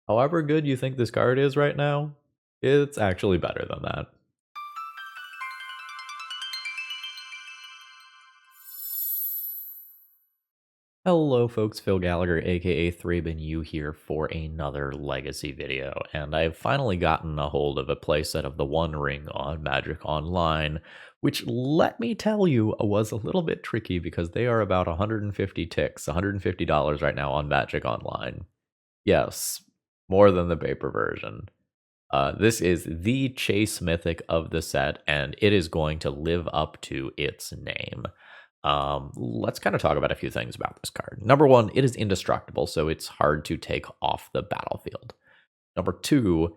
However good you think this card is right now, it's actually better than that. Hello folks, Phil Gallagher aka ThrabenU here for another Legacy video, and I've finally gotten a hold of a playset of the One Ring on Magic Online, which, let me tell you, was a little bit tricky because they are about 150 ticks, $150 right now on Magic Online. Yes, more than the paper version. This is the Chase Mythic of the set, and it is going to live up to its name. Let's kind of talk about a few things about this card. Number one, it is indestructible, so it's hard to take off the battlefield. Number two,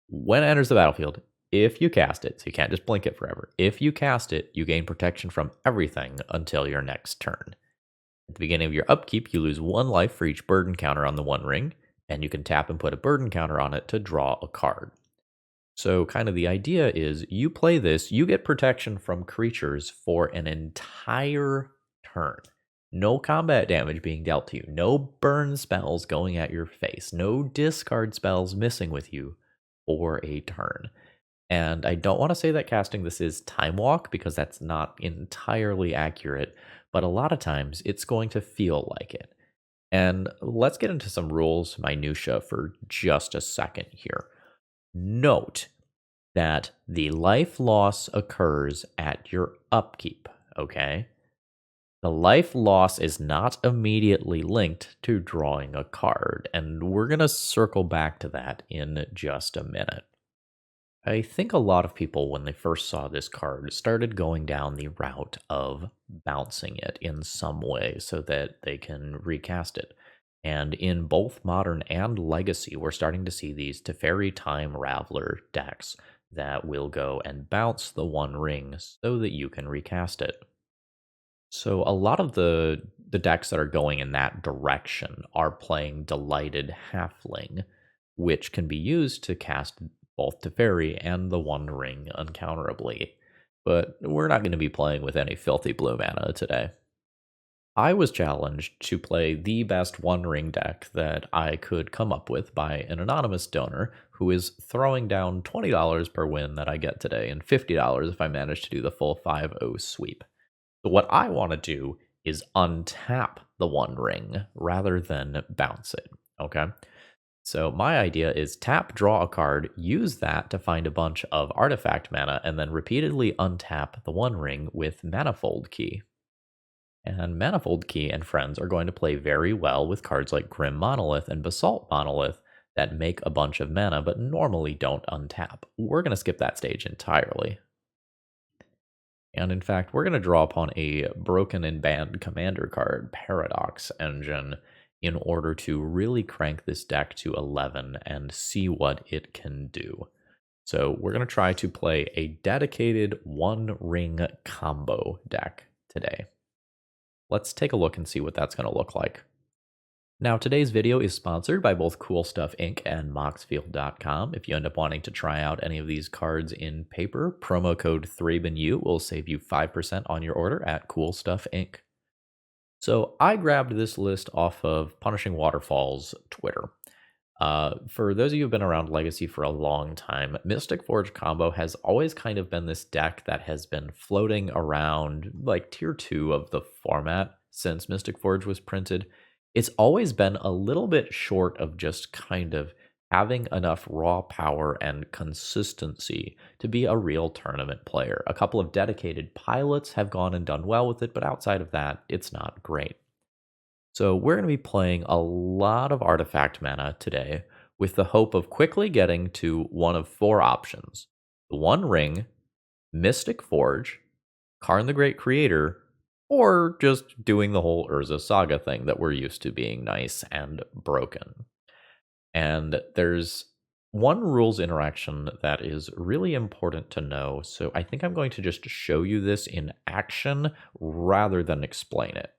when it enters the battlefield, if you cast it, so you can't just blink it forever, if you cast it, you gain protection from everything until your next turn. At the beginning of your upkeep, you lose 1 life for each burden counter on the One Ring, and you can tap and put a burden counter on it to draw a card. So kind of the idea is you play this, you get protection from creatures for an entire turn. No combat damage being dealt to you, no burn spells going at your face, no discard spells missing with you for a turn. And I don't want to say that casting this is Time Walk because that's not entirely accurate, but a lot of times it's going to feel like it. And let's get into some rules minutia for just a second here. Note that the life loss occurs at your upkeep, okay? The life loss is not immediately linked to drawing a card, and we're going to circle back to that in just a minute. I think a lot of people, when they first saw this card, started going down the route of bouncing it in some way so that they can recast it. And in both Modern and Legacy, we're starting to see these Teferi Time Raveler decks that will go and bounce the One Ring so that you can recast it. So a lot of the decks that are going in that direction are playing Delighted Halfling, which can be used to cast both Teferi and the One Ring uncounterably. But we're not going to be playing with any filthy blue mana today. I was challenged to play the best One Ring deck that I could come up with by an anonymous donor who is throwing down $20 per win that I get today and $50 if I manage to do the full 5-0 sweep. So what I want to do is untap the One Ring rather than bounce it, okay? So my idea is tap, draw a card, use that to find a bunch of artifact mana, and then repeatedly untap the One Ring with Manifold Key. And Manifold Key and friends are going to play very well with cards like Grim Monolith and Basalt Monolith that make a bunch of mana but normally don't untap. We're going to skip that stage entirely. And in fact, we're going to draw upon a broken and banned commander card, Paradox Engine, in order to really crank this deck to 11 and see what it can do. So we're going to try to play a dedicated One Ring combo deck today. Let's take a look and see what that's going to look like. Now, today's video is sponsored by both Cool Stuff Inc. and Moxfield.com. If you end up wanting to try out any of these cards in paper, promo code ThrabenU will save you 5% on your order at Cool Stuff Inc. So I grabbed this list off of Punishing Waterfall's Twitter. For those of you who've been around Legacy for a long time, Mystic Forge combo has always kind of been this deck that has been floating around like tier 2 of the format since Mystic Forge was printed. It's always been a little bit short of just kind of having enough raw power and consistency to be a real tournament player. A couple of dedicated pilots have gone and done well with it, but outside of that, it's not great. So we're going to be playing a lot of artifact mana today with the hope of quickly getting to one of 4 options. The One Ring, Mystic Forge, Karn the Great Creator, or just doing the whole Urza Saga thing that we're used to being nice and broken. And there's one rules interaction that is really important to know, so I think I'm going to just show you this in action rather than explain it.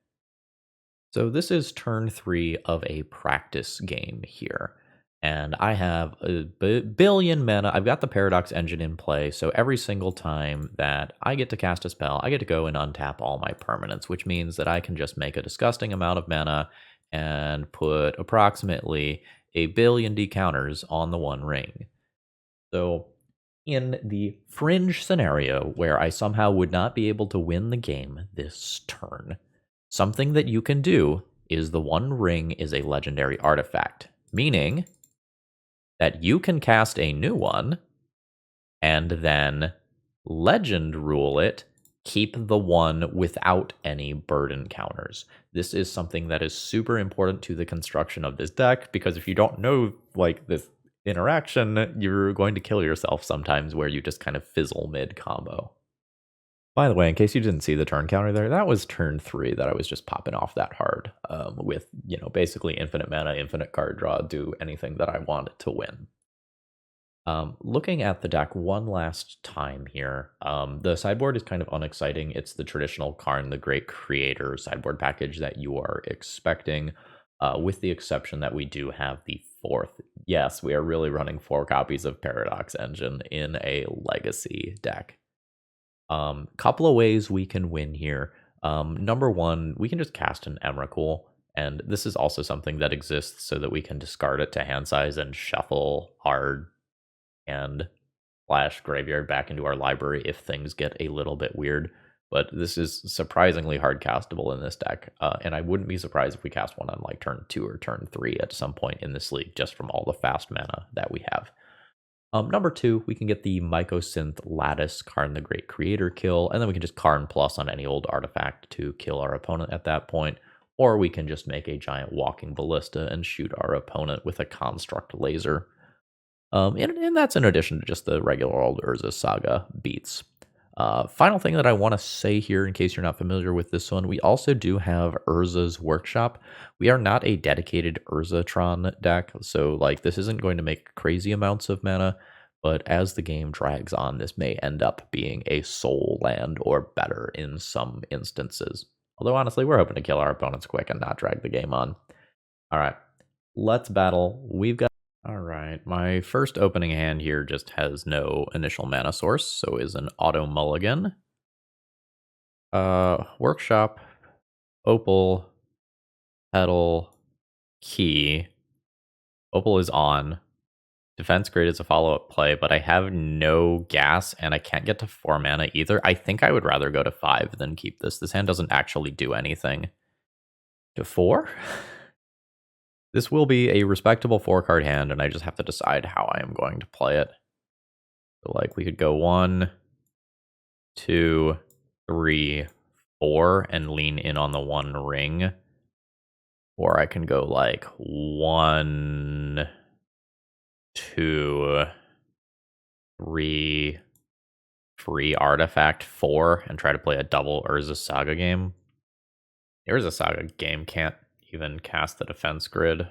So this is turn 3 of a practice game here. And I have a billion mana. I've got the Paradox Engine in play, so every single time that I get to cast a spell, I get to go and untap all my permanents, which means that I can just make a disgusting amount of mana and put approximately a billion D counters on the One Ring. So, in the fringe scenario where I somehow would not be able to win the game this turn, something that you can do is the One Ring is a legendary artifact, meaning that you can cast a new one and then legend rule it, keep the one without any burden counters. This is something that is super important to the construction of this deck, because if you don't know like this interaction, you're going to kill yourself sometimes where you just kind of fizzle mid combo. By the way, in case you didn't see the turn counter there, that was turn 3 that I was just popping off that hard with, basically infinite mana, infinite card draw, do anything that I wanted to win. Looking at the deck one last time here, the sideboard is kind of unexciting. It's the traditional Karn the Great Creator sideboard package that you are expecting, with the exception that we do have the 4th. Yes, we are really running 4 copies of Paradox Engine in a Legacy deck. Couple of ways we can win here. Number one, we can just cast an Emrakul, and this is also something that exists so that we can discard it to hand size and shuffle our and flash graveyard back into our library if things get a little bit weird. But this is surprisingly hard castable in this deck, and I wouldn't be surprised if we cast one on like turn 2 or turn 3 at some point in this league, just from all the fast mana that we have. Number 2, we can get the Mycosynth Lattice Karn the Great Creator kill, and then we can just Karn plus on any old artifact to kill our opponent at that point, or we can just make a giant walking ballista and shoot our opponent with a construct laser. And that's in addition to just the regular old Urza Saga beats. Final thing that I want to say here, in case you're not familiar with this one, we also do have Urza's Workshop. We are not a dedicated Urzatron deck, so like this isn't going to make crazy amounts of mana, but as the game drags on, this may end up being a soul land or better in some instances. Although honestly, we're hoping to kill our opponents quick and not drag the game on. All right, let's battle. All right, my first opening hand here just has no initial mana source, so is an auto mulligan. Workshop, Opal, Petal, Key. Opal is on. Defense Grid is a follow-up play, but I have no gas, and I can't get to 4 mana either. I think I would rather go to 5 than keep this. This hand doesn't actually do anything. To 4? This will be a respectable 4-card hand, and I just have to decide how I am going to play it. So, like, we could go 1, 2, 3, 4, and lean in on the One Ring. Or I can go, like, 1, 2, 3, free artifact 4, and try to play a double Urza Saga game. The Urza Saga game can't even cast the defense grid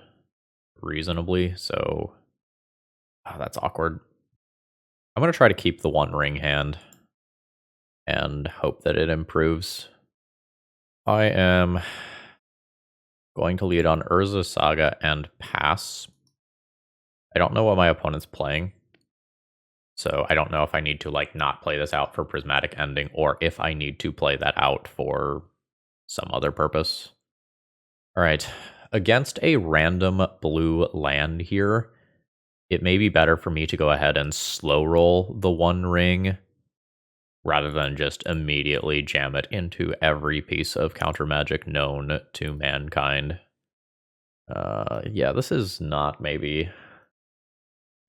reasonably, so that's awkward. I'm going to try to keep the One Ring hand and hope that it improves. I am going to lead on Urza Saga and pass. I don't know what my opponent's playing, so I don't know if I need to like not play this out for Prismatic Ending or if I need to play that out for some other purpose. All right, against a random blue land here, it may be better for me to go ahead and slow roll the One Ring rather than just immediately jam it into every piece of counter magic known to mankind. Yeah, this is not maybe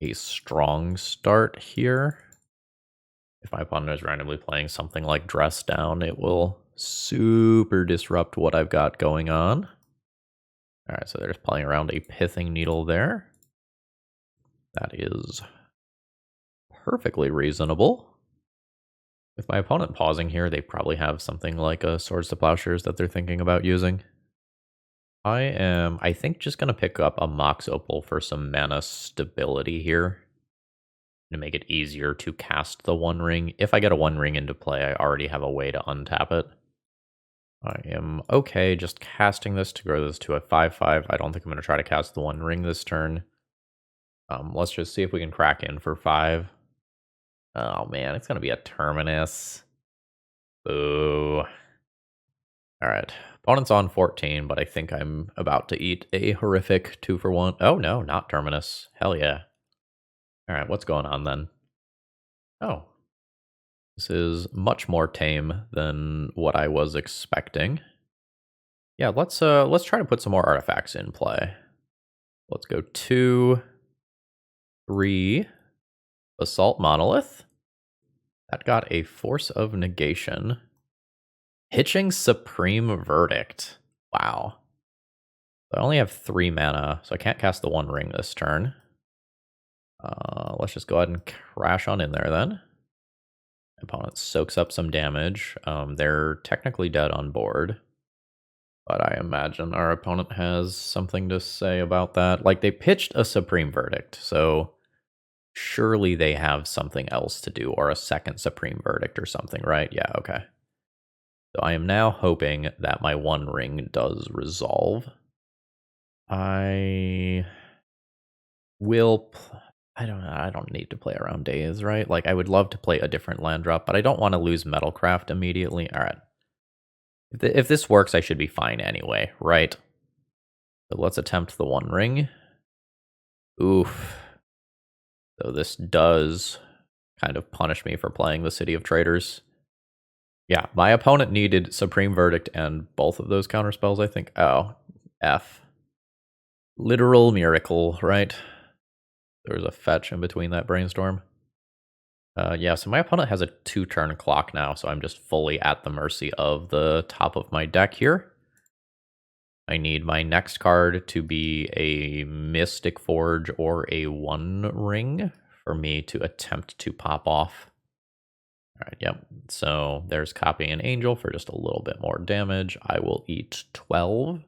a strong start here. If my opponent is randomly playing something like Dress Down, it will super disrupt what I've got going on. All right, so they're just playing around a Pithing Needle there. That is perfectly reasonable. With my opponent pausing here, they probably have something like a Swords to Plowshares that they're thinking about using. I am, I think, just going to pick up a Mox Opal for some mana stability here to make it easier to cast the One Ring. If I get a One Ring into play, I already have a way to untap it. I am okay just casting this to grow this to a 5/5. I don't think I'm going to try to cast the One Ring this turn. Let's just see if we can crack in for 5. Oh man, it's going to be a Terminus. Boo. Alright. Opponent's on 14, but I think I'm about to eat a horrific 2-for-1. Oh no, not Terminus. Hell yeah. Alright, what's going on then? Oh. This is much more tame than what I was expecting. Yeah, let's try to put some more artifacts in play. Let's go 2, 3, Assault Monolith. That got a Force of Negation. Hitching Supreme Verdict. Wow. I only have 3 mana, so I can't cast the One Ring this turn. Let's just go ahead and crash on in there then. Opponent soaks up some damage. They're technically dead on board, but I imagine our opponent has something to say about that. Like, they pitched a Supreme Verdict, so surely they have something else to do, or a second Supreme Verdict or something, right? Yeah, okay. So I am now hoping that my One Ring does resolve. I will... I don't know, I don't need to play around days, right? Like, I would love to play a different land drop, but I don't want to lose Metalcraft immediately. Alright. If this works, I should be fine anyway, right? So let's attempt the One Ring. Oof. So this does kind of punish me for playing the City of Traitors. Yeah, my opponent needed Supreme Verdict and both of those counterspells, I think. Oh, F. Literal miracle, right? There was a fetch in between that brainstorm. Yeah, so my opponent has a 2-turn clock now, so I'm just fully at the mercy of the top of my deck here. I need my next card to be a Mystic Forge or a One Ring for me to attempt to pop off. Alright, yep. So there's Copying an Angel for just a little bit more damage. I will eat 12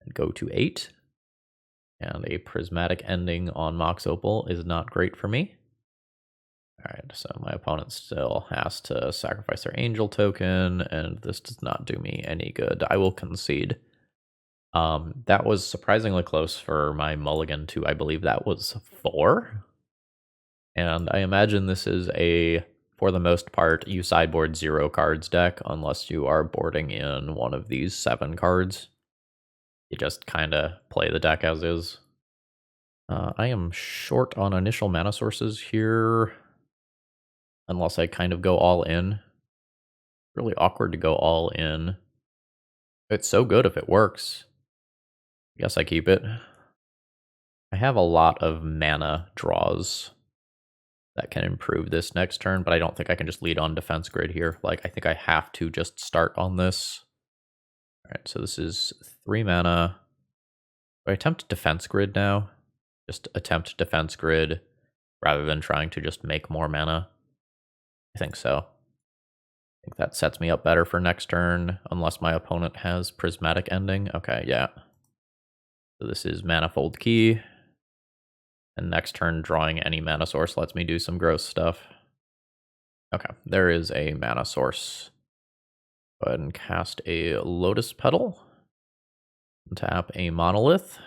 and go to 8. And a Prismatic Ending on Mox Opal is not great for me. Alright, so my opponent still has to sacrifice their Angel token, and this does not do me any good. I will concede. That was surprisingly close for my mulligan to, I believe that was 4. And I imagine this is a, for the most part, you sideboard 0 cards deck, unless you are boarding in one of these 7 cards. You just kind of play the deck as is. I am short on initial mana sources here, unless I kind of go all in. Really awkward to go all in. It's so good if it works. Guess I keep it. I have a lot of mana draws that can improve this next turn, but I don't think I can just lead on Defense Grid here. Like, I think I have to just start on this. Alright, so this is 3 mana. Do I attempt Defense Grid now? Just attempt Defense Grid rather than trying to just make more mana? I think so. I think that sets me up better for next turn, unless my opponent has Prismatic Ending. Okay, yeah. So this is Manifold Key. And next turn, drawing any mana source lets me do some gross stuff. Okay, there is a mana source. Go ahead and cast a Lotus Petal. Tap a Monolith.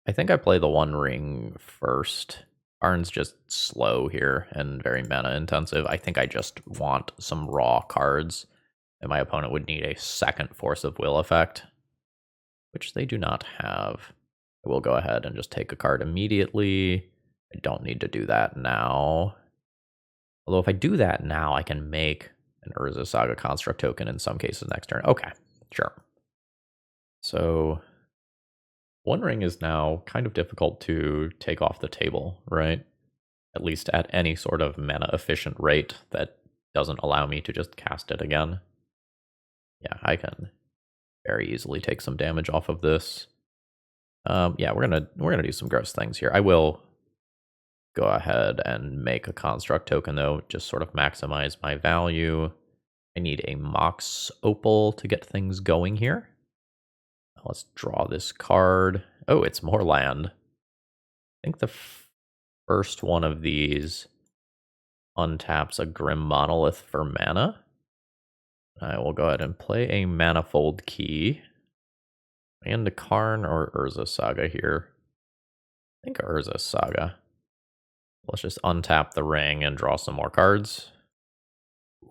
I think I play the One Ring first. Karn's just slow here and very mana intensive. I think I just want some raw cards. And my opponent would need a second Force of Will effect, which they do not have. I will go ahead and just take a card immediately. I don't need to do that now. Although if I do that now, I can make an Urza Saga Construct token in some cases next turn. Okay, sure. So One Ring is now kind of difficult to take off the table, right? At least at any sort of mana efficient rate that doesn't allow me to just cast it again. Yeah, I can very easily take some damage off of this. Yeah, we're gonna do some gross things here. I will go ahead and make a construct token though, just sort of maximize my value. I need a Mox Opal to get things going here. Let's draw this card. Oh, it's more land. I think the first one of these untaps a Grim Monolith for mana. I will go ahead and play a Manifold Key. And a Karn or Urza Saga here. I think Urza Saga. Let's just untap the ring and draw some more cards.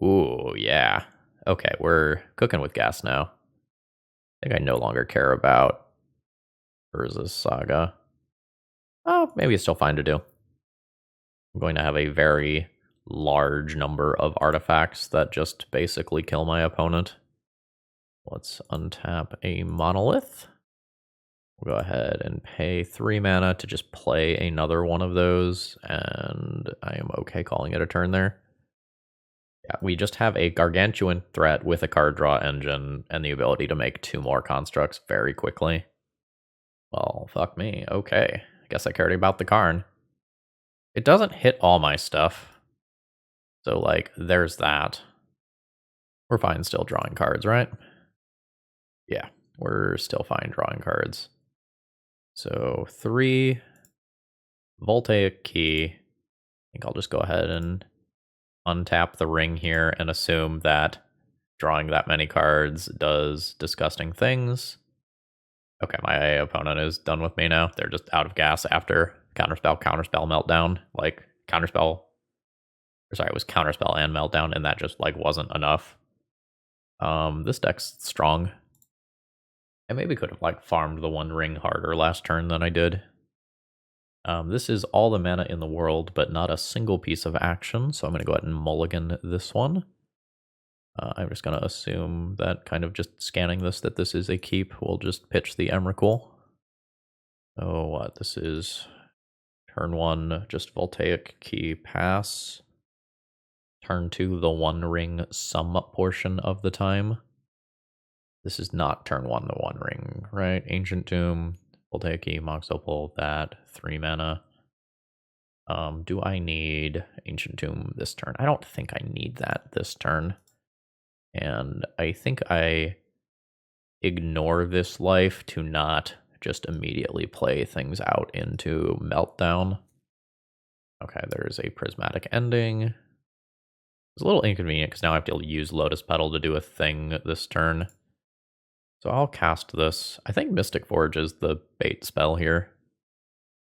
Ooh, yeah. Okay, we're cooking with gas now. I think I no longer care about Urza's Saga. Oh, maybe it's still fine to do. I'm going to have a very large number of artifacts that just basically kill my opponent. Let's untap a monolith. We'll go ahead and pay 3 mana to just play another one of those, and I am okay calling it a turn there. Yeah, we just have a gargantuan threat with a card draw engine and the ability to make 2 more constructs very quickly. Well, fuck me. Okay. I guess I cared about the Karn. It doesn't hit all my stuff. So, like, there's that. We're fine still drawing cards, right? Yeah, we're still fine drawing cards. So, 3 Voltaic Key. I think I'll just go ahead and untap the ring here and assume that drawing that many cards does disgusting things. Okay, my opponent is done with me now. They're just out of gas after counterspell, meltdown. Like, counterspell, or sorry, it was counterspell and meltdown, and that just, like, wasn't enough. This deck's strong. I maybe could have, like, farmed the One Ring harder last turn than I did. This is all the mana in the world, but not a single piece of action, so I'm going to go ahead and mulligan this one. I'm just going to assume that kind of just scanning this, that this is a keep. We'll just pitch the Emrakul. Oh, what? This is turn 1, just Voltaic Key pass. Turn 2, the One Ring some portion of the time. This is not turn 1, the One Ring, right? Ancient Tomb, Voltaic Key, Mox Opal, that, 3 mana. Do I need Ancient Tomb this turn? I don't think I need that this turn. And I think I ignore this life to not just immediately play things out into Meltdown. Okay, there's a Prismatic Ending. It's a little inconvenient because now I have to use Lotus Petal to do a thing this turn. So I'll cast this. I think Mystic Forge is the bait spell here.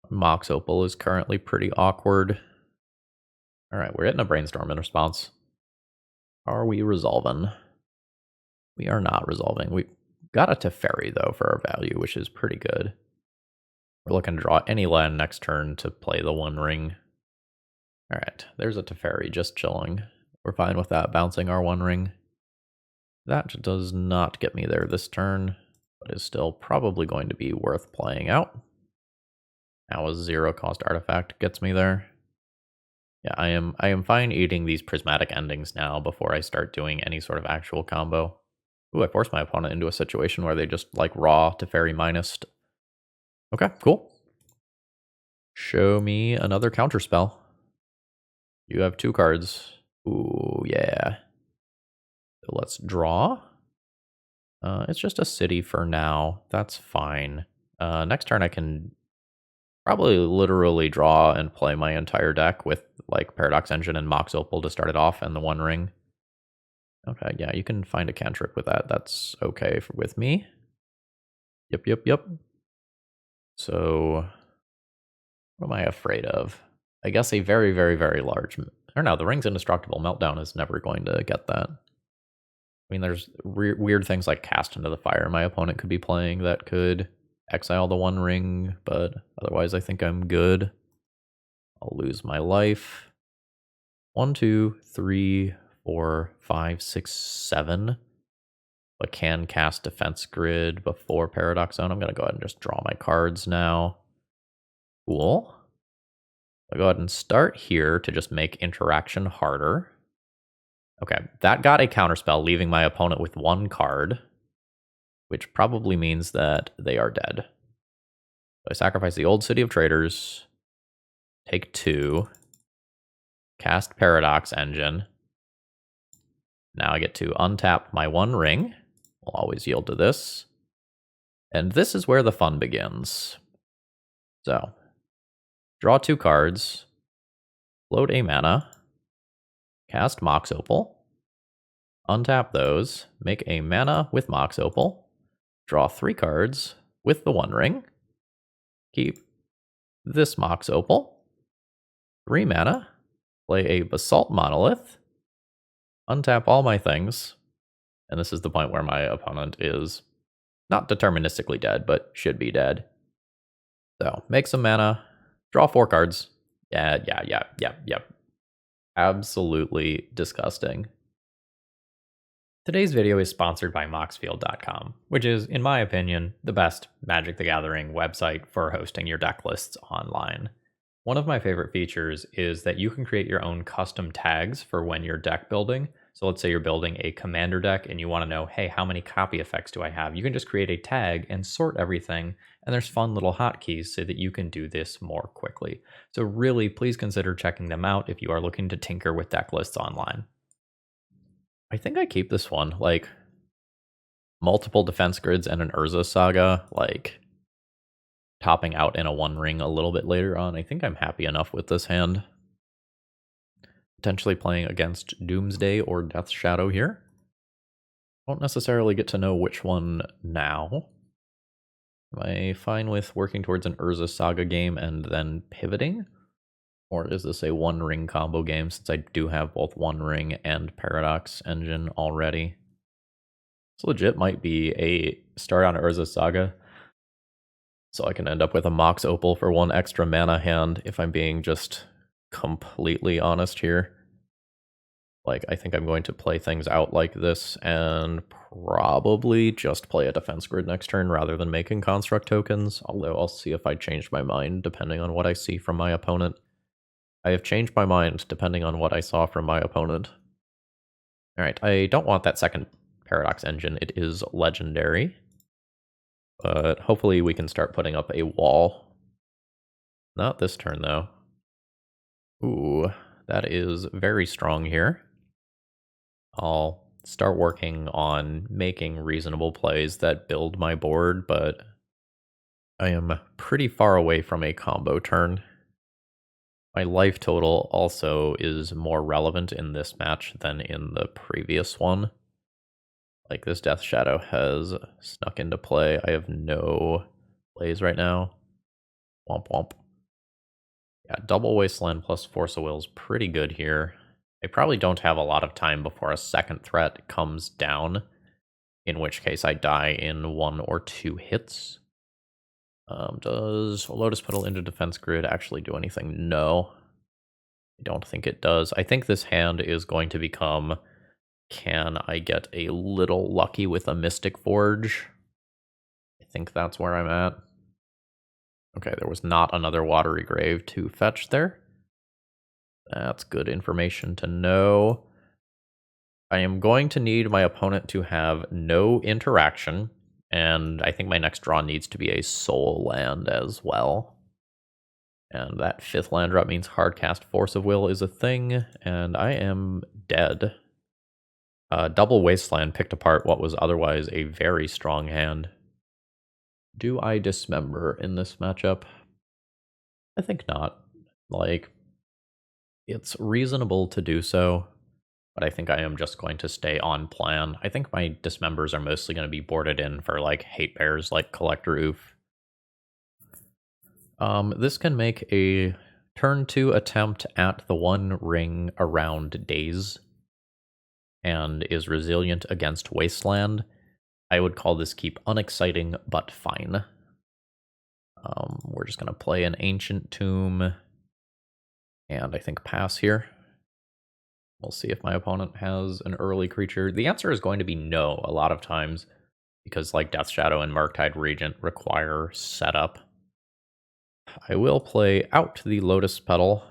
Mox Opal is currently pretty awkward. Alright, we're hitting a Brainstorm in response. Are we resolving? We are not resolving. We got a Teferi, though, for our value, which is pretty good. We're looking to draw any land next turn to play the One Ring. Alright, there's a Teferi just chilling. We're fine with that, bouncing our One Ring. That does not get me there this turn, but is still probably going to be worth playing out. Now a 0-cost artifact gets me there. Yeah, I am fine eating these prismatic endings now before I start doing any sort of actual combo. Ooh, I forced my opponent into a situation where they just, like, raw Teferi minused. Okay, cool. Show me another counterspell. You have 2 cards. Ooh, yeah. So let's draw. It's just a city for now. That's fine. Next turn I can probably literally draw and play my entire deck with, like, Paradox Engine and Mox Opal to start it off and the One Ring. Okay, yeah, you can find a cantrip with that. That's okay with me. Yep. So, what am I afraid of? I guess a very, very, very large... Or no, the Ring's Indestructible Meltdown is never going to get that. I mean, there's weird things like Cast into the Fire my opponent could be playing that could exile the One Ring, but otherwise I think I'm good. I'll lose my life. 1, 2, 3, 4, 5, 6, 7. But can cast Defense Grid before Paradox Zone. I'm going to go ahead and just draw my cards now. Cool. I'll go ahead and start here to just make interaction harder. Okay, that got a counterspell, leaving my opponent with 1 card, which probably means that they are dead. So I sacrifice the Old City of Traders, take 2, cast Paradox Engine. Now I get to untap my One Ring. We'll always yield to this. And this is where the fun begins. So, draw 2 cards, float a mana, cast Mox Opal, untap those, make a mana with Mox Opal, draw 3 cards with the One Ring, keep this Mox Opal, 3 mana, play a Basalt Monolith, untap all my things, And this is the point where my opponent is not deterministically dead, but should be dead. So, make some mana, draw 4 cards. Yeah. Absolutely disgusting. Today's video is sponsored by Moxfield.com, which is, in my opinion, the best Magic the Gathering website for hosting your deck lists online. One of my favorite features is that you can create your own custom tags for when you're deck building. So let's say you're building a commander deck and you want to know, hey, how many copy effects do I have? You can just create a tag and sort everything, and there's fun little hotkeys so that you can do this more quickly. So really, please consider checking them out if you are looking to tinker with deck lists online. I think I keep this one, like, multiple defense grids and an Urza Saga, like, topping out in a 1-ring a little bit later on. I think I'm happy enough with this hand. Potentially playing against Doomsday or Death Shadow here. Won't necessarily get to know which one now. Am I fine with working towards an Urza Saga game and then pivoting? Or is this a 1-ring combo game, since I do have both 1-ring and Paradox Engine already? This legit might be a start on Urza Saga, so I can end up with a Mox Opal for 1 extra mana hand if I'm being just completely honest here. Like, I think I'm going to play things out like this and probably just play a defense grid next turn rather than making construct tokens, although I'll see if I change my mind depending on what I see from my opponent. I have changed my mind depending on what I saw from my opponent. Alright, I don't want that second Paradox Engine. It is legendary. But hopefully we can start putting up a wall. Not this turn, though. Ooh, that is very strong here. I'll start working on making reasonable plays that build my board, but I am pretty far away from a combo turn. My life total also is more relevant in this match than in the previous one. Like, this Death Shadow has snuck into play. I have no plays right now. Womp womp. Yeah, double Wasteland plus Force of Will is pretty good here. I probably don't have a lot of time before a second threat comes down, in which case I die in 1 or 2 hits. Does Lotus Petal into Defense Grid actually do anything? No. I don't think it does. I think this hand is going to become, can I get a little lucky with a Mystic Forge? I think that's where I'm at. Okay, there was not another Watery Grave to fetch there. That's good information to know. I am going to need my opponent to have no interaction, and I think my next draw needs to be a soul land as well. And that 5th land drop means hardcast Force of Will is a thing, and I am dead. Double Wasteland picked apart what was otherwise a very strong hand. Do I dismember in this matchup? I think not. Like, it's reasonable to do so, but I think I am just going to stay on plan. I think my dismembers are mostly going to be boarded in for, like, hate bears like Collector Oof. This can make a turn 2 attempt at the 1 ring around Daze, and is resilient against Wasteland. I would call this keep unexciting, but fine. We're just going to play an Ancient Tomb, and I think pass here. We'll see if my opponent has an early creature. The answer is going to be no a lot of times, because like Death Shadow and Murktide Regent require setup. I will play out the Lotus Petal,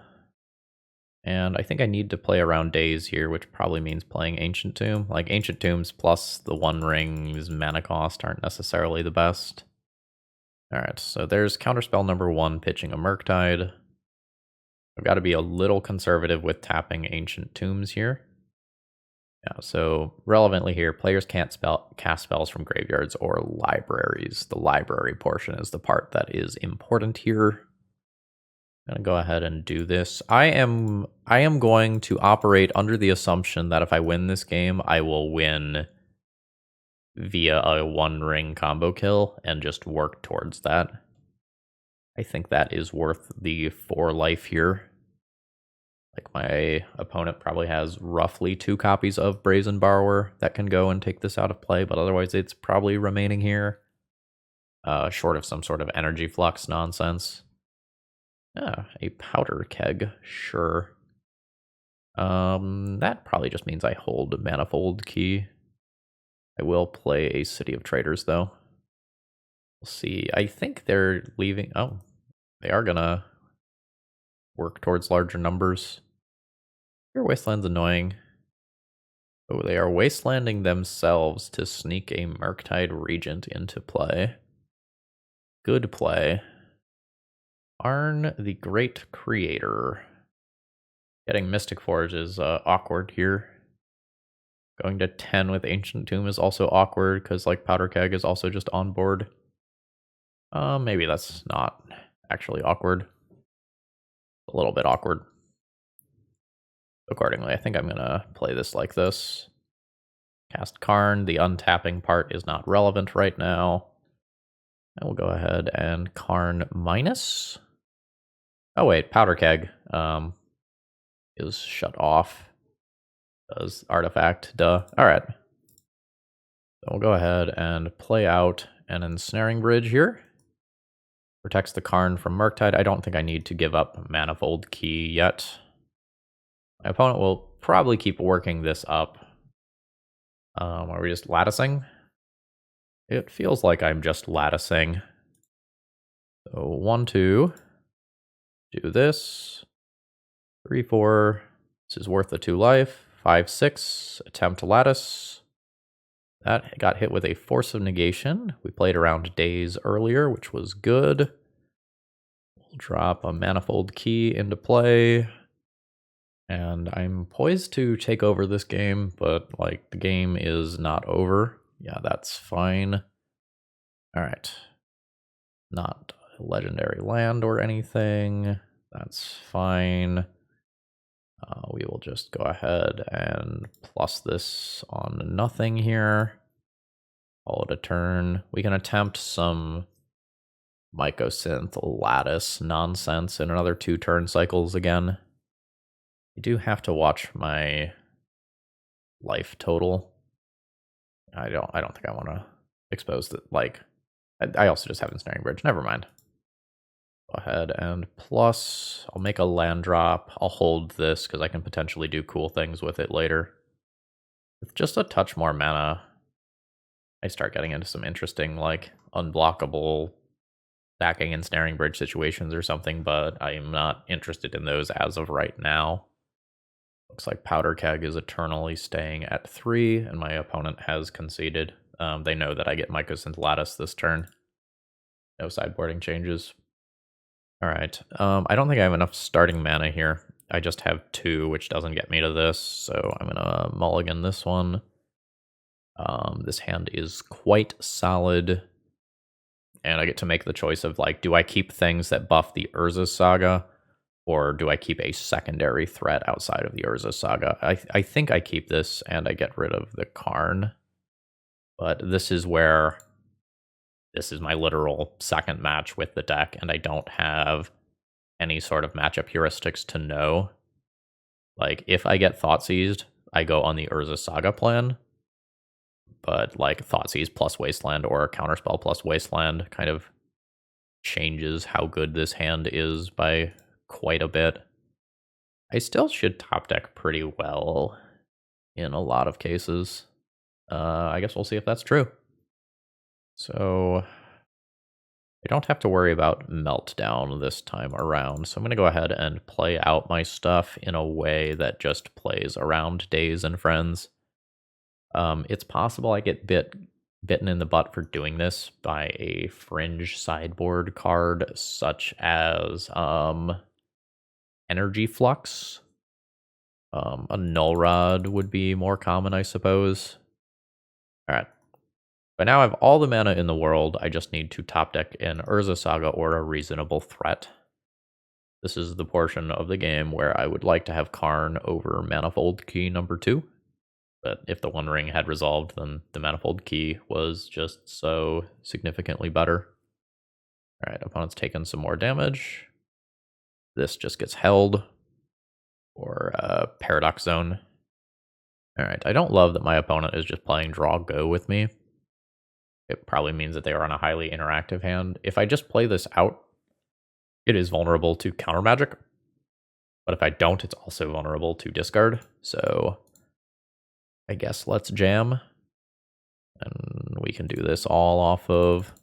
and I think I need to play around Daze here, which probably means playing Ancient Tomb. Like, Ancient Tombs plus the 1 ring's mana cost aren't necessarily the best. Alright, so there's counterspell number 1, pitching a Murktide. I've got to be a little conservative with tapping Ancient Tombs here. Yeah, so relevantly here, players can't cast spells from graveyards or libraries. The library portion is the part that is important here. I'm gonna go ahead and do this. I am going to operate under the assumption that if I win this game, I will win via a 1 ring combo kill and just work towards that. I think that is worth the 4 life here. Like, my opponent probably has roughly 2 copies of Brazen Borrower that can go and take this out of play, but otherwise it's probably remaining here. Short of some sort of energy flux nonsense. Yeah, a powder keg, sure. That probably just means I hold Manifold Key. I will play a City of Traders, though. We'll see. I think they're leaving. Oh, they are gonna work towards larger numbers. Your Wasteland's annoying. Oh, they are wastelanding themselves to sneak a Murktide Regent into play. Good play. Arn the Great Creator. Getting Mystic Forge is awkward here. Going to 10 with Ancient Tomb is also awkward because like Powder Keg is also just on board. Maybe that's not actually awkward. A little bit awkward. Accordingly, I think I'm gonna play this like this. Cast Karn. The untapping part is not relevant right now. I will go ahead and Karn minus. Oh wait, Powder Keg is shut off. Does artifact, duh. Alright. So we'll go ahead and play out an Ensnaring Bridge here. Protects the Karn from Murktide. I don't think I need to give up Manifold Key yet. My opponent will probably keep working this up. Are we just latticing? It feels like I'm just latticing. So 1, 2. Do this. 3, 4. This is worth the 2 life. 5, 6. Attempt to lattice. That got hit with a Force of Negation. We played around days earlier, which was good. We'll drop a Manifold Key into play. And I'm poised to take over this game, but like the game is not over. Yeah, that's fine. All right. Not a legendary land or anything. That's fine. We will just go ahead and plus this on nothing here. Call it a turn. We can attempt some Mycosynth Lattice nonsense in another 2 turn cycles again. I do have to watch my life total. I don't think I want to expose that. Like, I also just have Ensnaring Bridge. Never mind. Go ahead and plus. I'll make a land drop. I'll hold this because I can potentially do cool things with it later. With just a touch more mana, I start getting into some interesting, like, unblockable stacking Ensnaring Bridge situations or something, but I am not interested in those as of right now. Looks like Powder Keg is eternally staying at 3, and my opponent has conceded. They know that I get Mycosynth Lattice this turn. No sideboarding changes. Alright, I don't think I have enough starting mana here. I just have 2, which doesn't get me to this, so I'm gonna mulligan this one. This hand is quite solid, and I get to make the choice of, like, do I keep things that buff the Urza Saga, or do I keep a secondary threat outside of the Urza Saga? I think I keep this and I get rid of the Karn. But this is where this is my literal second match with the deck, and I don't have any sort of matchup heuristics to know. Like, if I get Thoughtseized, I go on the Urza Saga plan. But, like, Thoughtseize plus Wasteland or Counterspell plus Wasteland kind of changes how good this hand is by quite a bit. I still should top deck pretty well in a lot of cases. I guess we'll see if that's true. So I don't have to worry about Meltdown this time around. So I'm going to go ahead and play out my stuff in a way that just plays around Days and Friends. It's possible I get bitten in the butt for doing this by a fringe sideboard card such as Energy Flux. A Null Rod would be more common, I suppose. Alright. But now I have all the mana in the world. I just need to top deck an Urza Saga or a reasonable threat. This is the portion of the game where I would like to have Karn over Manifold Key number 2. But if the One Ring had resolved, then the Manifold Key was just so significantly better. Alright, opponent's taken some more damage. This just gets held. or Paradox Zone. Alright, I don't love that my opponent is just playing Draw Go with me. It probably means that they are on a highly interactive hand. If I just play this out, it is vulnerable to counter magic. But if I don't, it's also vulnerable to discard. So I guess let's jam. And we can do this all off of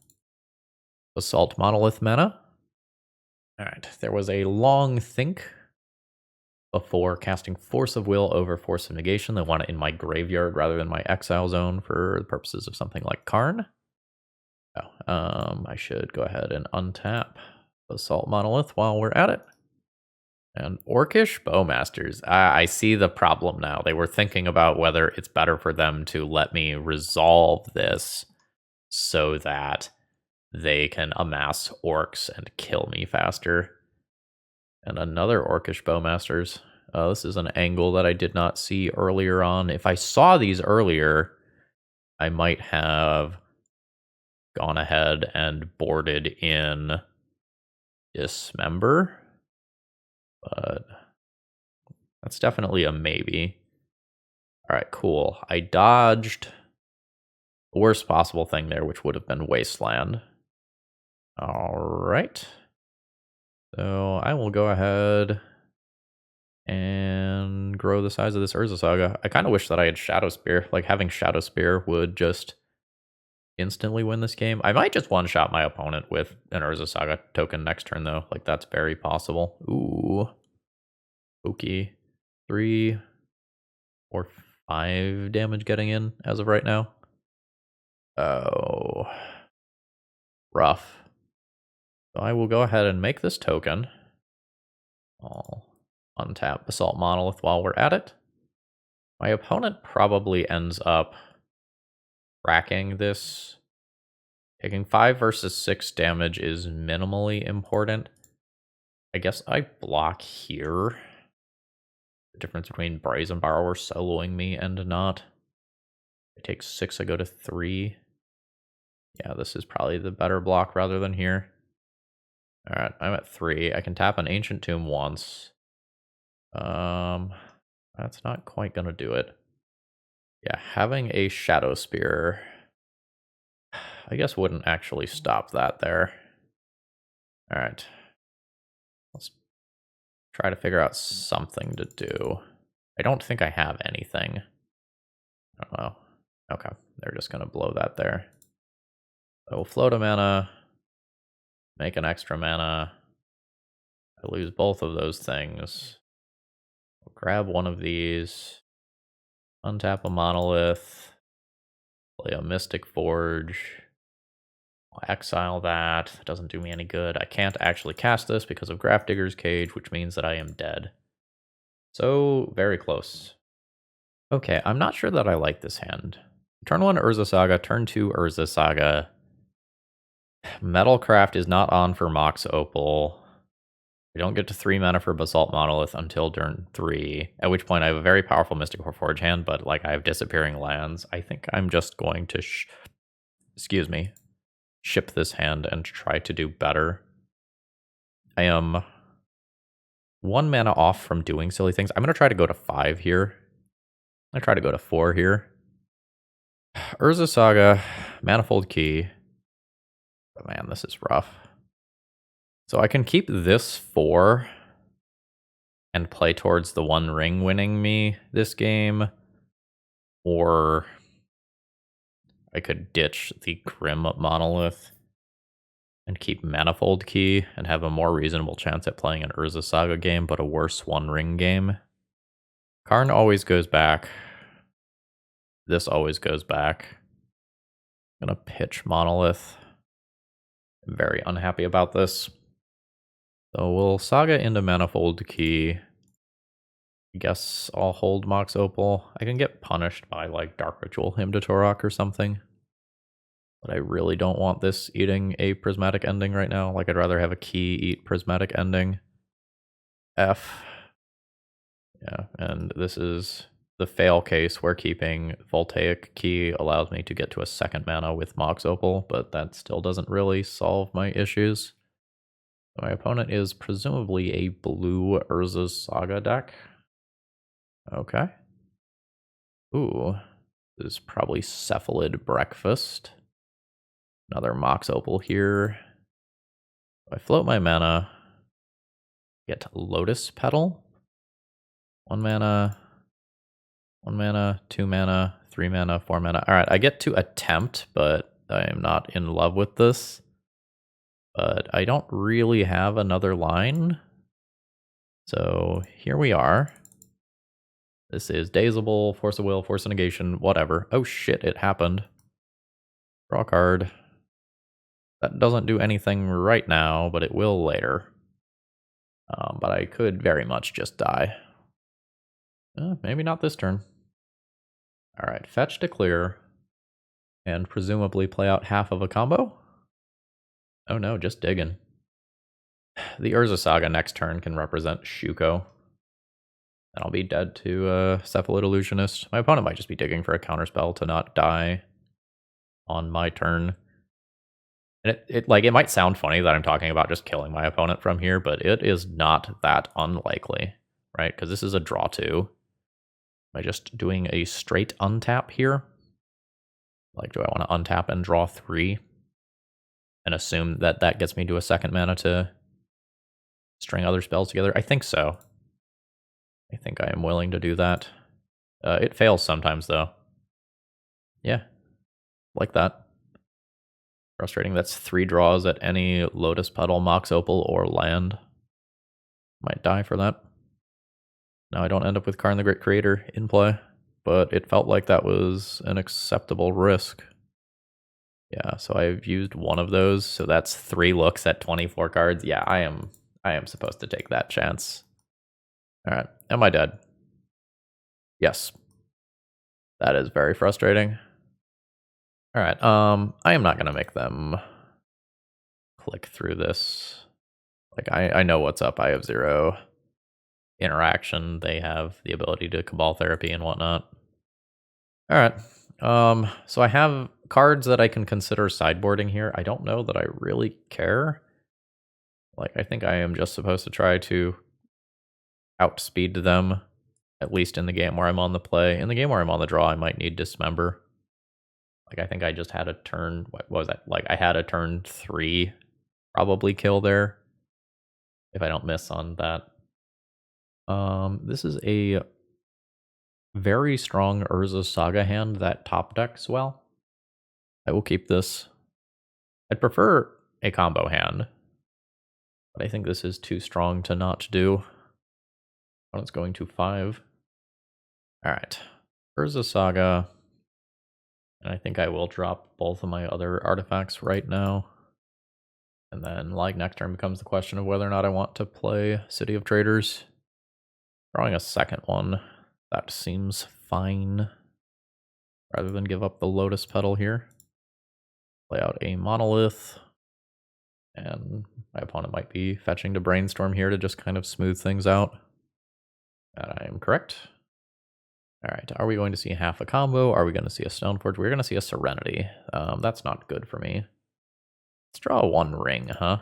Basalt Monolith mana. Alright, there was a long think before casting Force of Will over Force of Negation. I want it in my graveyard rather than my exile zone for the purposes of something like Karn. I should go ahead and untap Basalt Monolith while we're at it. And Orcish Bowmasters. I see the problem now. They were thinking about whether it's better for them to let me resolve this so that they can amass orcs and kill me faster. And another Orcish Bowmasters. This is an angle that I did not see earlier on. If I saw these earlier, I might have gone ahead and boarded in Dismember. But that's definitely a maybe. All right, cool. I dodged the worst possible thing there, which would have been Wasteland. All right. So I will go ahead and grow the size of this Urza Saga. I kind of wish that I had Shadow Spear. Like, having Shadow Spear would just instantly win this game. I might just one-shot my opponent with an Urza Saga token next turn, though. Like, that's very possible. Ooh. Okay. 3 or 5 damage getting in as of right now. Oh. Rough. So I will go ahead and make this token. I'll untap Basalt Monolith while we're at it. My opponent probably ends up cracking this. Taking 5 versus 6 damage is minimally important. I guess I block here. The difference between Brazen Borrower soloing me and not. I take 6, I go to 3. Yeah, this is probably the better block rather than here. Alright, I'm at 3. I can tap an Ancient Tomb once. That's not quite gonna do it. Yeah, having a Shadow Spear, I guess, wouldn't actually stop that there. Alright. Let's try to figure out something to do. I don't think I have anything. I don't know. Okay, they're just gonna blow that there. So float a mana, make an extra mana. I lose both of those things. I'll grab one of these, untap a Monolith, play a Mystic Forge. I'll exile that. It doesn't do me any good. I can't actually cast this because of Grafdigger's Cage, which means that I am dead. So, very close. Okay, I'm not sure that I like this hand. Turn 1 Urza Saga, turn 2 Urza Saga. Metalcraft is not on for Mox Opal. I don't get to 3 mana for Basalt Monolith until turn 3, at which point I have a very powerful Mystical Forge hand, but like I have disappearing lands. I think I'm just going to ship this hand and try to do better. I am 1 mana off from doing silly things. I'm going to try to go to 5 here. I'm going to try to go to 4 here. Urza Saga, Manifold Key. Oh, man, this is rough. So I can keep this 4 and play towards the 1 ring winning me this game. Or I could ditch the Grim Monolith and keep Manifold Key and have a more reasonable chance at playing an Urza Saga game, but a worse 1 ring game. Karn always goes back. This always goes back. I'm gonna pitch Monolith. I'm very unhappy about this. So we'll Saga into Manifold Key. I guess I'll hold Mox Opal. I can get punished by like Dark Ritual Hymn to Torok or something. But I really don't want this eating a prismatic ending right now. Like, I'd rather have a key eat prismatic ending. F. Yeah, and this is the fail case where keeping Voltaic Key allows me to get to a 2nd mana with Mox Opal, but that still doesn't really solve my issues. My opponent is presumably a blue Urza Saga deck. Okay. Ooh, this is probably Cephalid Breakfast. Another Mox Opal here. If I float my mana, get Lotus Petal. 1 mana, 1 mana, 2 mana, 3 mana, 4 mana. All right, I get to attempt, but I am not in love with this. But I don't really have another line. So here we are. This is Dazable, Force of Will, Force of Negation, whatever. Oh shit, it happened. Draw a card. That doesn't do anything right now, but it will later. But I could very much just die. Maybe not this turn. Alright, fetch to clear. And presumably play out half of a combo? Oh no, just digging. The Urza Saga next turn can represent Shuko. And I'll be dead to Cephalid Illusionist. My opponent might just be digging for a counterspell to not die on my turn. And it might sound funny that I'm talking about just killing my opponent from here, but it is not that unlikely, right? Because this is a draw 2. Am I just doing a straight untap here? Like, do I want to untap and draw 3? And assume that that gets me to a second mana to string other spells together? I think so. I think I am willing to do that. It fails sometimes, though. Yeah, like that. Frustrating. That's 3 draws at any Lotus Petal, Mox Opal, or land. Might die for that. Now I don't end up with Karn the Great Creator in play, but it felt like that was an acceptable risk. Yeah, so I've used one of those, so that's 3 looks at 24 cards. Yeah, I am supposed to take that chance. Alright, am I dead? Yes. That is very frustrating. Alright, I am not gonna make them click through this. Like, I know what's up. I have 0 interaction. They have the ability to Cabal Therapy and whatnot. Alright, so I have cards that I can consider sideboarding here. I don't know that I really care. Like, I think I am just supposed to try to outspeed them, at least in the game where I'm on the play. In the game where I'm on the draw, I might need Dismember. Like, I think I just had a turn, what was that? Like, I had a turn 3 probably kill there, if I don't miss on that. This is a very strong Urza Saga hand that top decks well. I will keep this. I'd prefer a combo hand, but I think this is too strong to not do. Opponent's going to 5. Alright. Urza Saga. And I think I will drop both of my other artifacts right now. And then, like, next turn becomes the question of whether or not I want to play City of Traders. Drawing a second one. That seems fine. Rather than give up the Lotus Petal here. Play out a Monolith. And my opponent might be fetching to Brainstorm here to just kind of smooth things out. And I am correct. Alright, are we going to see half a combo? Are we going to see a Stoneforge? We're going to see a Serenity. That's not good for me. Let's draw 1 ring, huh?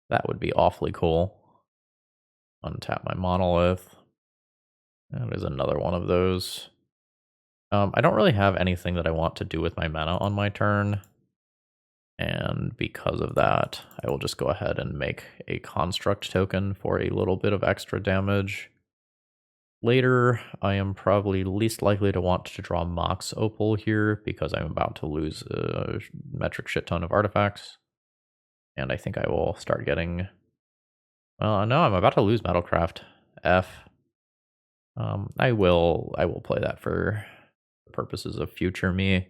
That would be awfully cool. Untap my Monolith. That is another one of those. I don't really have anything that I want to do with my mana on my turn. And because of that, I will just go ahead and make a Construct token for a little bit of extra damage. Later, I am probably least likely to want to draw Mox Opal here because I'm about to lose a metric shit ton of artifacts. And I think I will start getting... Well, no, I'm about to lose Metalcraft. F. I will play that for the purposes of future me.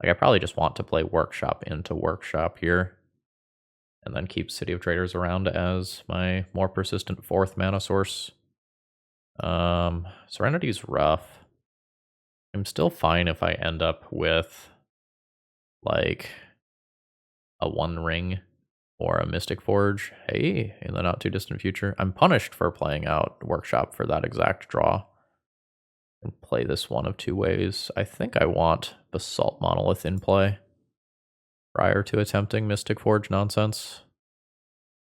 Like, I probably just want to play Workshop into Workshop here. And then keep City of Traders around as my more persistent 4th mana source. Serenity's rough. I'm still fine if I end up with, like, a 1 ring or a Mystic Forge. Hey, in the not too distant future. I'm punished for playing out Workshop for that exact draw. And play this one of 2 ways. I think I want Basalt Monolith in play prior to attempting Mystic Forge nonsense.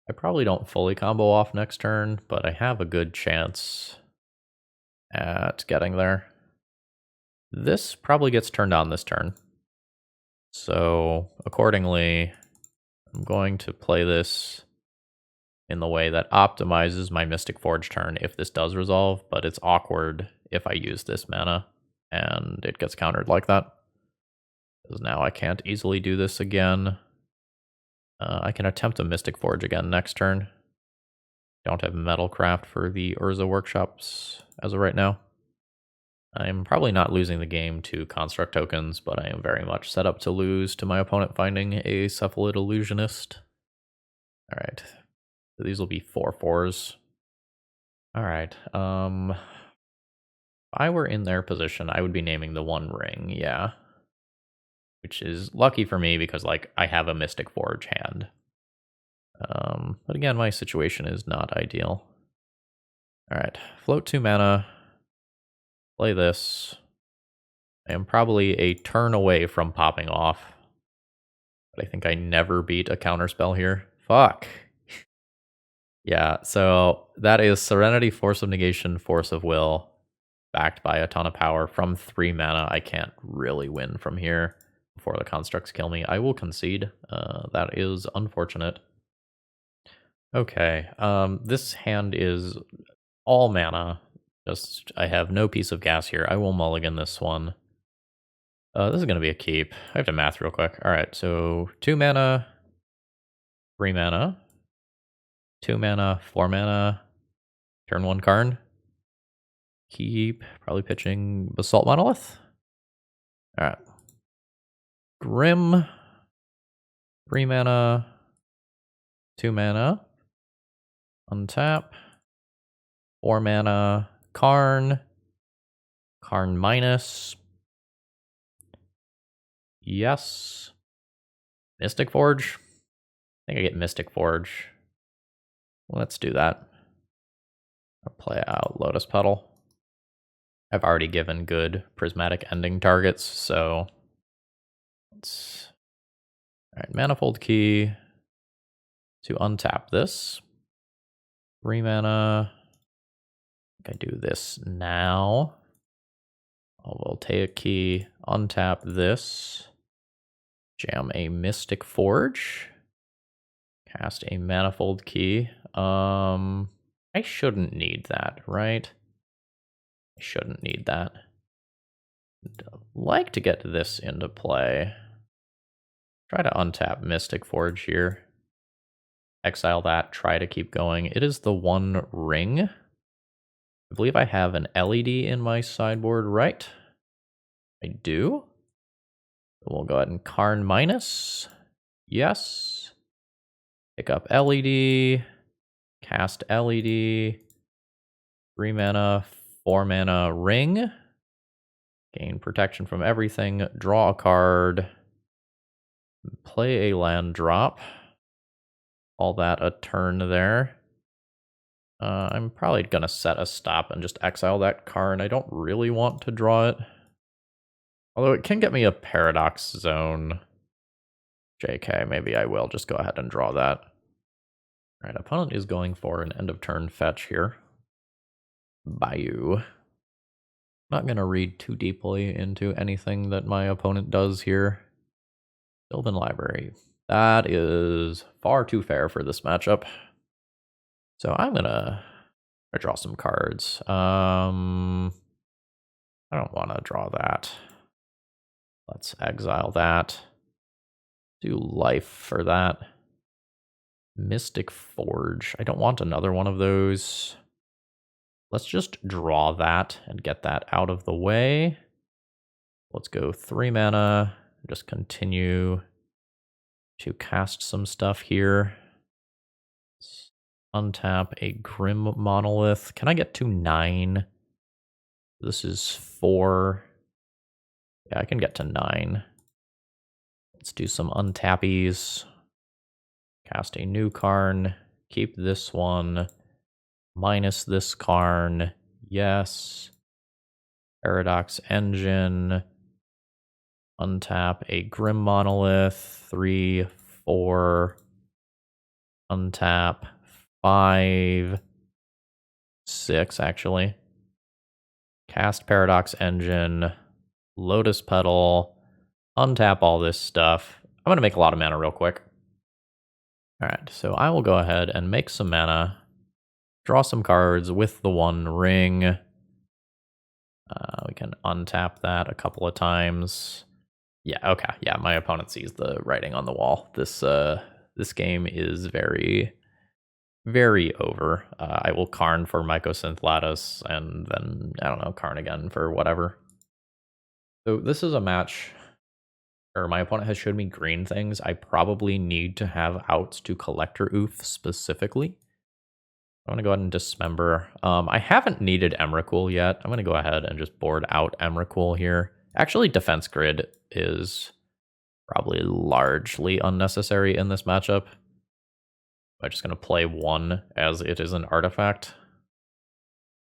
I probably don't fully combo off next turn, but I have a good chance at getting there. This probably gets turned on this turn. So accordingly, I'm going to play this in the way that optimizes my Mystic Forge turn if this does resolve, but it's awkward if I use this mana and it gets countered like that. Because now I can't easily do this again. I can attempt a Mystic Forge again next turn. Don't have Metalcraft for the Urza workshops as of right now. I'm probably not losing the game to construct tokens, but I am very much set up to lose to my opponent finding a Cephalid Illusionist. Alright, so these will be 4/4s. Alright, if I were in their position, I would be naming the One Ring, yeah. Which is lucky for me because, like, I have a Mystic Forge hand. But again, my situation is not ideal. Alright, float 2 mana. Play this. I am probably a turn away from popping off. But I think I never beat a counterspell here. Fuck. Yeah, so that is Serenity, Force of Negation, Force of Will, backed by a ton of power from 3 mana. I can't really win from here before the constructs kill me. I will concede. That is unfortunate. Okay, this hand is all mana. Just, I have no piece of gas here. I will mulligan this one. This is going to be a keep. I have to math real quick. All right, so 2 mana, 3 mana, 2 mana, 4 mana, turn 1 Karn. Keep, probably pitching Basalt Monolith. All right. Grim, 3 mana, 2 mana, untap, 4 mana, Karn, Karn minus. Yes. Mystic Forge. I think I get Mystic Forge. Let's do that. I'll play out Lotus Petal. I've already given good prismatic ending targets, so let's. Alright, Manifold Key to untap this. 3 mana. I think I do this now. I'll Voltaic Key, untap this. Jam a Mystic Forge. Cast a Manifold Key. I shouldn't need that, right? I shouldn't need that. I'd like to get this into play. Try to untap Mystic Forge here. Exile that, try to keep going. It is the One Ring. I believe I have an LED in my sideboard, right? I do. We'll go ahead and Karn minus. Yes. Pick up LED. Cast LED. 3 mana, 4 mana ring. Gain protection from everything. Draw a card. Play a land drop. All that a turn there. I'm probably going to set a stop and just exile that card. I don't really want to draw it. Although it can get me a Paradox Zone. JK, maybe I will just go ahead and draw that. Alright, opponent is going for an end of turn fetch here. Bayou. Not going to read too deeply into anything that my opponent does here. Sylvan Library. That is far too fair for this matchup. So I'm going to draw some cards. I don't want to draw that. Let's exile that. Do life for that. Mystic Forge. I don't want another one of those. Let's just draw that and get that out of the way. Let's go 3 mana. Just continue to cast some stuff here. Let's untap a Grim Monolith. Can I get to 9? This is 4. Yeah, I can get to 9. Let's do some untappies. Cast a new Karn. Keep this one. Minus this Karn. Yes. Paradox Engine. Untap a Grim Monolith. 3, 4. Untap 5. 6, actually. cast Paradox Engine, Lotus Petal, untap all this stuff. I'm going to make a lot of mana real quick. All right, so I will go ahead and make some mana, draw some cards with the One Ring. We can untap that a couple of times. Yeah, okay. Yeah, my opponent sees the writing on the wall. This game is very, very over. I will Karn for Mycosynth Lattice, and then, I don't know, Karn again for whatever. So this is a match, or my opponent has showed me green things. I probably need to have outs to Collector Oof specifically. I'm going to go ahead and dismember. I haven't needed Emrakul yet. I'm going to go ahead and just board out Emrakul here. Actually, Defense Grid is probably largely unnecessary in this matchup. I'm just going to play one as it is an artifact.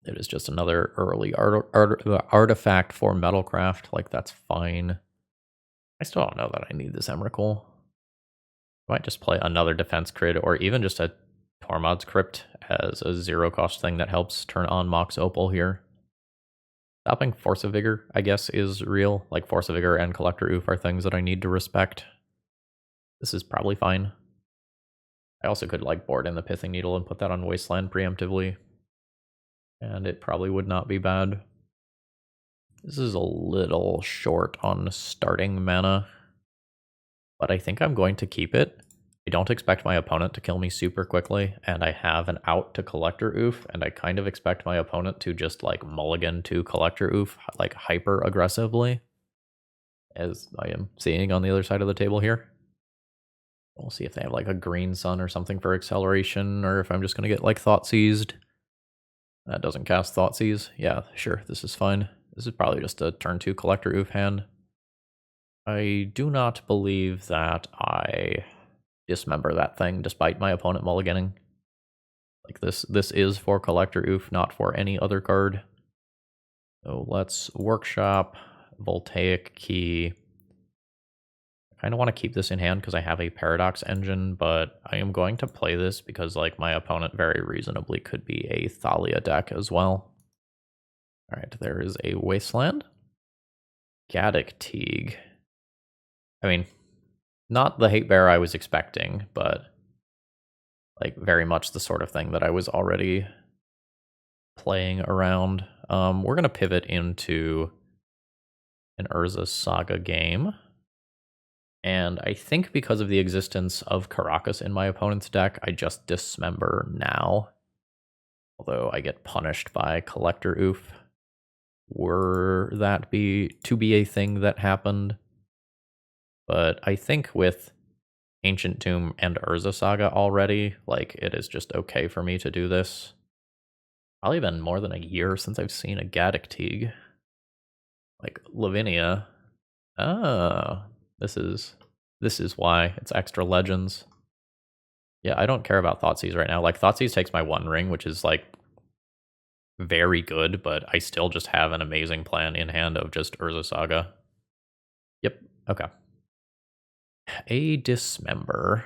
It is just another early artifact for Metalcraft. Like, that's fine. I still don't know that I need this Emrakul. I might just play another Defense Grid, or even just a Tormod's Crypt as a 0-cost thing that helps turn on Mox Opal here. Stopping Force of Vigor, I guess, is real. Like, Force of Vigor and Collector Oof are things that I need to respect. This is probably fine. I also could, like, board in the Pithing Needle and put that on Wasteland preemptively. And it probably would not be bad. This is a little short on starting mana, but I think I'm going to keep it. I don't expect my opponent to kill me super quickly, and I have an out to Collector Oof, and I kind of expect my opponent to just, like, mulligan to Collector Oof, like, hyper aggressively, as I am seeing on the other side of the table here. We'll see if they have, like, a green sun or something for acceleration, or if I'm just going to get, like, Thoughtseized. That doesn't cast Thoughtseize. Yeah, sure, this is fine. This is probably just a turn 2 Collector Oof hand. I do not believe that I dismember that thing despite my opponent mulliganing. Like, this is for Collector Oof, not for any other card. So let's workshop Voltaic Key. I kind of want to keep this in hand because I have a Paradox Engine, but I am going to play this because, like, my opponent very reasonably could be a Thalia deck as well. All right, there is a Wasteland. Gaddock Teague. I mean, not the hate bear I was expecting, but, like, very much the sort of thing that I was already playing around. We're going to pivot into an Urza Saga game. And I think because of the existence of Karakas in my opponent's deck, I just dismember now. Although I get punished by Collector Oof. Were that to be a thing that happened. But I think with Ancient Tomb and Urza Saga already, like, it is just okay for me to do this. Probably been more than a year since I've seen a Gaddock Teague. Like, Lavinia. Oh, this is why. It's extra legends. Yeah, I don't care about Thoughtseize right now. Like, Thoughtseize takes my One Ring, which is, like, very good, but I still just have an amazing plan in hand of just Urza Saga. Yep, okay. A Dismember.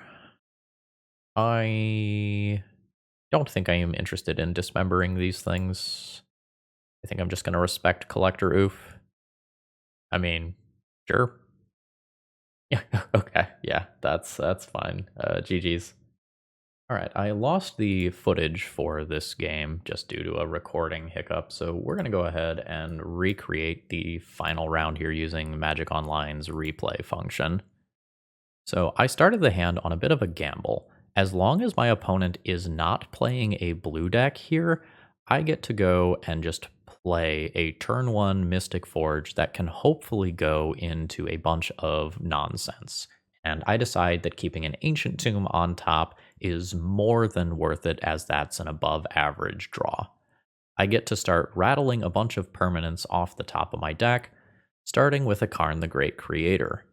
I don't think I am interested in dismembering these things. I think I'm just going to respect Collector Oof. I mean, sure. Yeah, okay, yeah, that's fine. GG's. All right, I lost the footage for this game just due to a recording hiccup, so we're going to go ahead and recreate the final round here using Magic Online's replay function. So I started the hand on a bit of a gamble. As long as my opponent is not playing a blue deck here, I get to go and just play a turn 1 Mystic Forge that can hopefully go into a bunch of nonsense. And I decide that keeping an Ancient Tomb on top is more than worth it, as that's an above average draw. I get to start rattling a bunch of permanents off the top of my deck, starting with a Karn the Great Creator.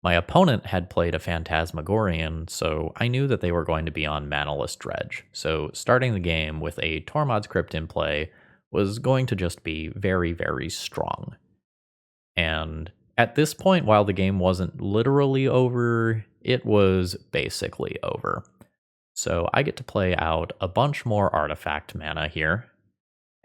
My opponent had played a Phantasmagorian, so I knew that they were going to be on Manaless Dredge, so starting the game with a Tormod's Crypt in play was going to just be very, very strong. And at this point, while the game wasn't literally over, it was basically over. So I get to play out a bunch more artifact mana here,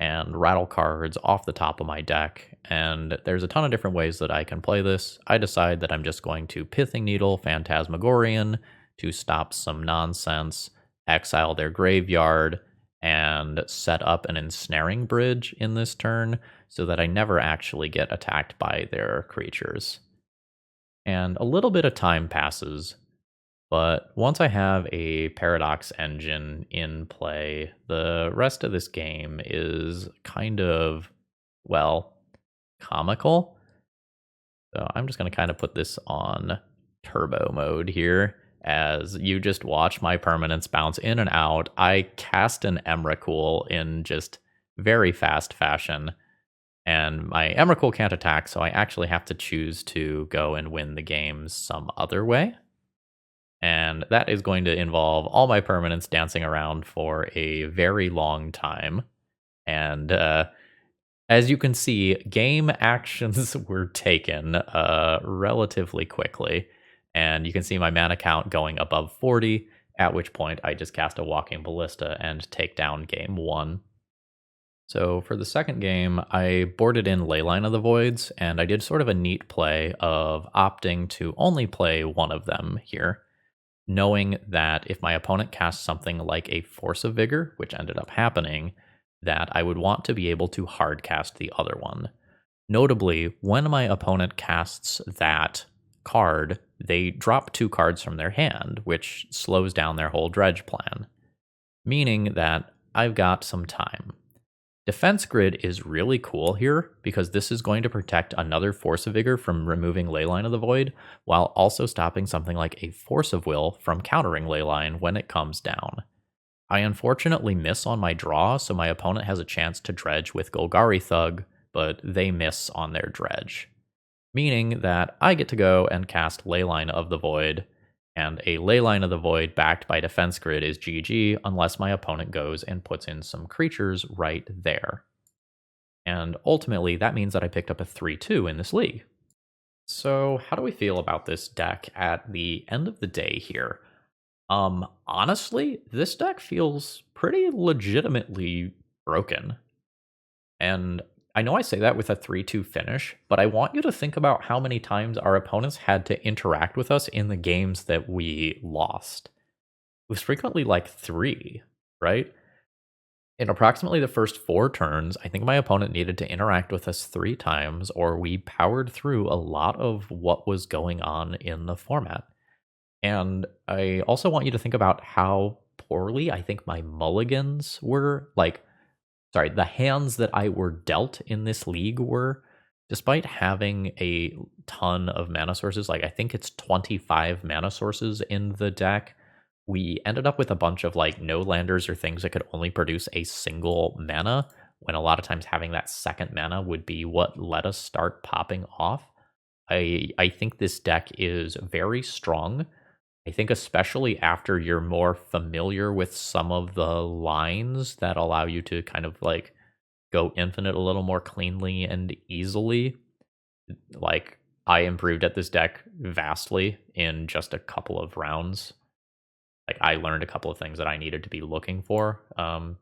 and rattle cards off the top of my deck. And there's a ton of different ways that I can play this. I decide that I'm just going to Pithing Needle Phantasmagorian to stop some nonsense, exile their graveyard, and set up an ensnaring bridge in this turn so that I never actually get attacked by their creatures. And a little bit of time passes, but once I have a Paradox engine in play, the rest of this game is kind of, well, comical. So I'm just going to kind of put this on turbo mode here as you just watch my permanents bounce in and out. I cast an Emrakul in just very fast fashion, and my Emrakul can't attack, so I actually have to choose to go and win the game some other way. And that is going to involve all my permanents dancing around for a very long time. And as you can see, game actions were taken relatively quickly. And you can see my mana count going above 40, at which point I just cast a Walking Ballista and take down game 1. So for the second game, I boarded in Leyline of the Voids, and I did sort of a neat play of opting to only play one of them here, knowing that if my opponent casts something like a Force of Vigor, which ended up happening, that I would want to be able to hard cast the other one. Notably, when my opponent casts that card, they drop 2 cards from their hand, which slows down their whole dredge plan, meaning that I've got some time. Defense Grid is really cool here because this is going to protect another Force of Vigor from removing Leyline of the Void, while also stopping something like a Force of Will from countering Leyline when it comes down. I unfortunately miss on my draw, so my opponent has a chance to dredge with Golgari Thug, but they miss on their dredge, meaning that I get to go and cast Leyline of the Void, and a Leyline of the Void backed by Defense Grid is GG unless my opponent goes and puts in some creatures right there. And ultimately, that means that I picked up a 3-2 in this league. So how do we feel about this deck at the end of the day here? Honestly, this deck feels pretty legitimately broken. And I know I say that with a 3-2 finish, but I want you to think about how many times our opponents had to interact with us in the games that we lost. It was frequently like 3, right? In approximately the first 4 turns, I think my opponent needed to interact with us 3 times, or we powered through a lot of what was going on in the format. And I also want you to think about how poorly I think my mulligans were. The hands that I were dealt in this league were, despite having a ton of mana sources, like I think it's 25 mana sources in the deck, we ended up with a bunch of like no landers or things that could only produce a single mana, when a lot of times having that second mana would be what let us start popping off. I think this deck is very strong. I think especially after you're more familiar with some of the lines that allow you to kind of like go infinite a little more cleanly and easily. Like, I improved at this deck vastly in just a couple of rounds. Like, I learned a couple of things that I needed to be looking for.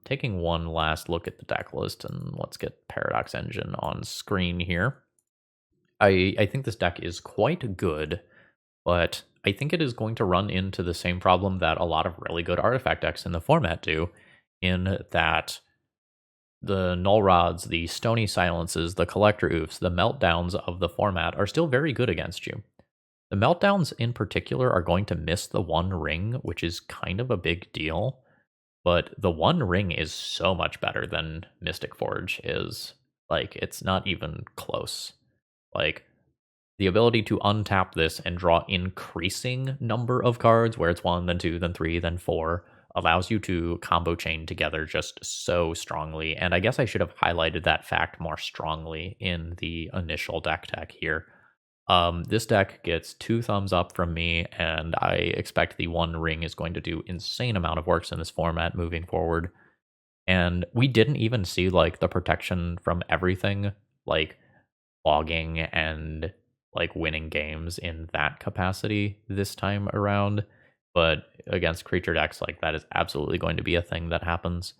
Taking one last look at the deck list, and let's get Paradox Engine on screen here. I think this deck is quite good, but I think it is going to run into the same problem that a lot of really good artifact decks in the format do, in that the Null Rods, the Stony Silences, the Collector Oofs, the Meltdowns of the format are still very good against you. The Meltdowns in particular are going to miss the One Ring, which is kind of a big deal, but the One Ring is so much better than Mystic Forge is. Like, it's not even close. Like, the ability to untap this and draw increasing number of cards, where it's 1, then 2, then 3, then 4, allows you to combo chain together just so strongly. And I guess I should have highlighted that fact more strongly in the initial deck tech here. This deck gets 2 thumbs up from me, and I expect the One Ring is going to do insane amount of works in this format moving forward. And we didn't even see like the protection from everything, like logging and like winning games in that capacity this time around. But against creature decks, like that is absolutely going to be a thing that happens.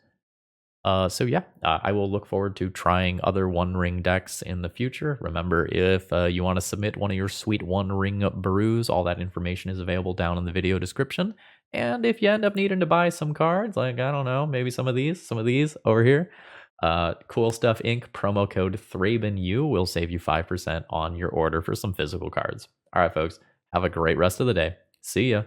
So yeah, I will look forward to trying other One Ring decks in the future. Remember, if you want to submit one of your sweet One Ring brews, all that information is available down in the video description. And if you end up needing to buy some cards, like I don't know, maybe some of these over here, Cool Stuff Inc. promo code ThrabenU will save you 5% on your order for some physical cards. All right, folks, have a great rest of the day. See ya.